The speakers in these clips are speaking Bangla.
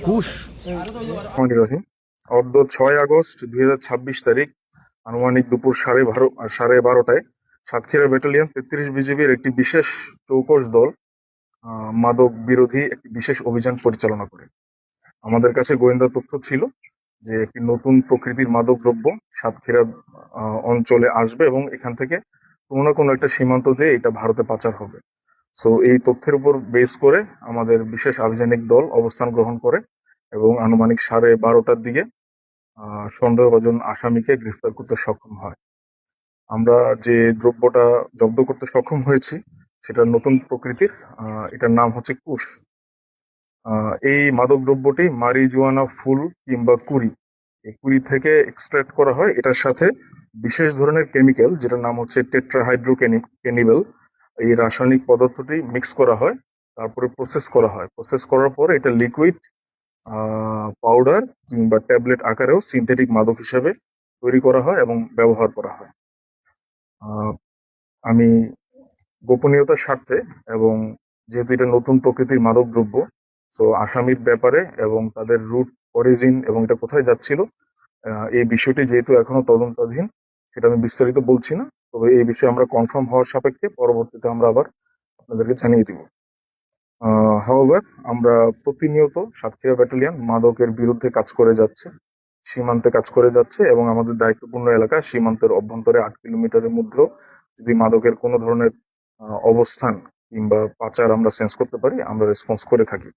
ঘুষ। রহিম অর্ধ 6 আগস্ট 2026 তারিখ আনুমানিক দুপুর 12:30টায় সাতক্ষীরা ব্যাটালিয়ন 33 বিজিবির একটি বিশেষ চৌকস দল মাদক বিরোধী একটি বিশেষ অভিযান পরিচালনা করে। আমাদের কাছে গোয়েন্দা তথ্য ছিল যে একটি নতুন প্রকৃতির মাদক দ্রব্য সাতক্ষীরা অঞ্চলে আসবে এবং এখান থেকে কোনো না কোনো একটা সীমান্ত দিয়ে এটা ভারতে পাচার হবে। সো এই তথ্যের উপর বেস করে আমাদের বিশেষ আভিযানিক দল অবস্থান গ্রহণ করে এবং আনুমানিক 12:30টার দিকে সন্দেহভাজন আসামিকে গ্রেফতার করতে সক্ষম হয়। আমরা যে দ্রব্যটা জব্দ করতে সক্ষম হয়েছি সেটা নতুন প্রকৃতির, এটার নাম হচ্ছে কুশ। এই মাদক দ্রব্যটি মারিজুয়ানা ফুল কিংবা কুড়ি, এই কুড়ি থেকে এক্সট্রাক্ট করা হয়। এটার সাথে বিশেষ ধরনের কেমিক্যাল যেটার নাম হচ্ছে টেট্রাহাইড্রোক্যানিবেল, এই রাসায়নিক পদার্থটি মিক্স করা হয়, তারপরে প্রসেস করা হয়। প্রসেস করার পর এটা লিকুইড, পাউডার কিংবা ট্যাবলেট আকারেও সিনথেটিক মাদক হিসেবে তৈরি করা হয় এবং ব্যবহার করা হয়। আমি গোপনীয়তার স্বার্থে এবং যেহেতু এটা নতুন প্রকৃতির মাদক দ্রব্য, সো আসামির ব্যাপারে এবং তাদের রুট অরিজিন এবং এটা কোথায় যাচ্ছিল এই বিষয়টি যেহেতু এখনো তদন্তাধীন, সেটা আমি বিস্তারিত বলছি না। তবে এই বিষয়ে আমরা কনফার্ম হওয়ার সাপেক্ষে পরবর্তীতে আমরা আবার আপনাদেরকে জানিয়ে দিব। হাওয়ার আমরা প্রতিনিয়ত সাতক্ষীরা ব্যাটালিয়ন মাদকের বিরুদ্ধে কাজ করে যাচ্ছে, সীমান্তে কাজ করে যাচ্ছে এবং আমাদের দায়িত্বপূর্ণ এলাকা সীমান্তের অভ্যন্তরে 8 কিলোমিটারের মধ্যেও যদি মাদকের কোনো ধরনের অবস্থান কিংবা পাচার আমরা সেন্স করতে পারি, আমরা রেসপন্স করে থাকি।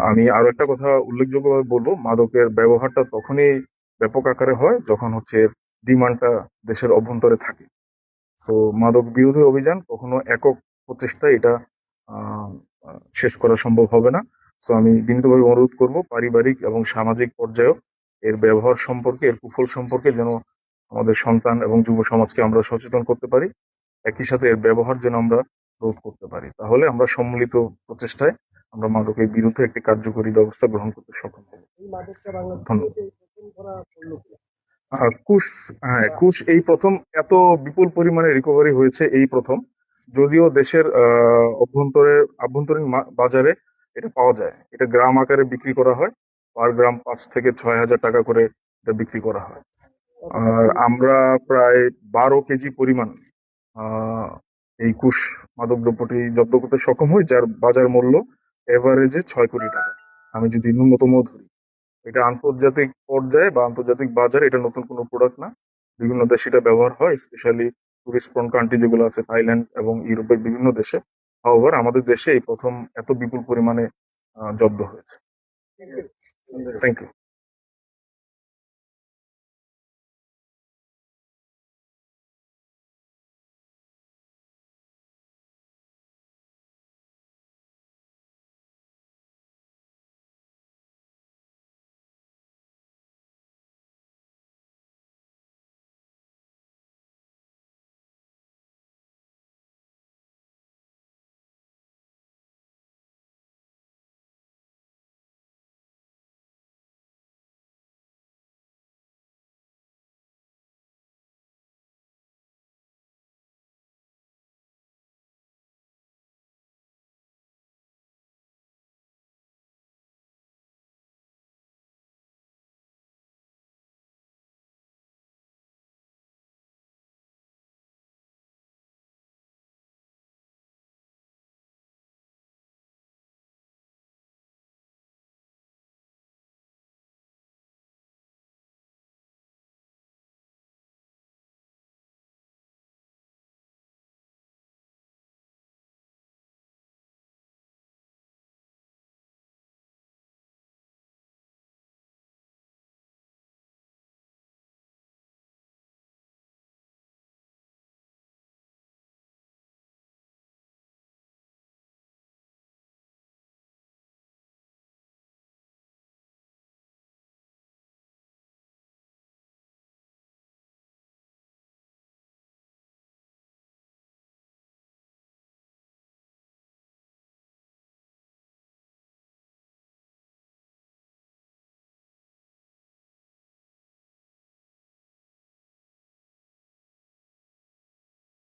আমি আরো একটা কথা উল্লেখযোগ্যভাবে বলবো, মাদকের ব্যবহারটা তখনই ব্যাপক আকারে হয় যখন হচ্ছে ডিমান্ডটা দেশের অভ্যন্তরে থাকে। সো মাদক বিরোধী অভিযান কখনো একক প্রচেষ্টায় এটা শেষ করা সম্ভব হবে না। সো আমি বিনীতভাবে অনুরোধ করব পারিবারিক এবং সামাজিক পর্যায়েও এর ব্যবহার সম্পর্কে, এর কুফল সম্পর্কে যেন আমাদের সন্তান এবং যুব সমাজকে আমরা সচেতন করতে পারি, একই সাথে এর ব্যবহার যেন আমরা রোধ করতে পারি। তাহলে আমরা সম্মিলিত প্রচেষ্টায় আমরা মাদকের বিরুদ্ধে একটি কার্যকরী ব্যবস্থা গ্রহণ করতে সক্ষম হব। কুশ, হ্যাঁ, কুশ এই প্রথম এত বিপুল পরিমাণে রিকভারি হয়েছে, এই প্রথম। যদিও দেশের আভ্যন্তরীণ বাজারে এটা পাওয়া যায়, এটা গ্রাম আকারে বিক্রি করা হয়, পার গ্রাম 5 থেকে 6 হাজার টাকা করে এটা বিক্রি করা হয়। আর আমরা প্রায় 12 কেজি পরিমাণ এই কুশ মাদক দ্রব্যটি জব্দ করতে সক্ষম হই, যার বাজার মূল্য এভারেজে 6 কোটি টাকা। আমি যদি ন্যূনতম ধরি, এটা আন্তর্জাতিক পর্যায়ে বা আন্তর্জাতিক বাজারে এটা নতুন কোনো প্রোডাক্ট না, বিভিন্ন দেশে এটা ব্যবহার হয়, স্পেশালি টুরিস্ট প্রন কান্ট্রি যেগুলো আছে থাইল্যান্ড এবং ইউরোপের বিভিন্ন দেশে। হাওয়ার আমাদের দেশে এই প্রথম এত বিপুল পরিমাণে জব্দ হয়েছে। Thank you.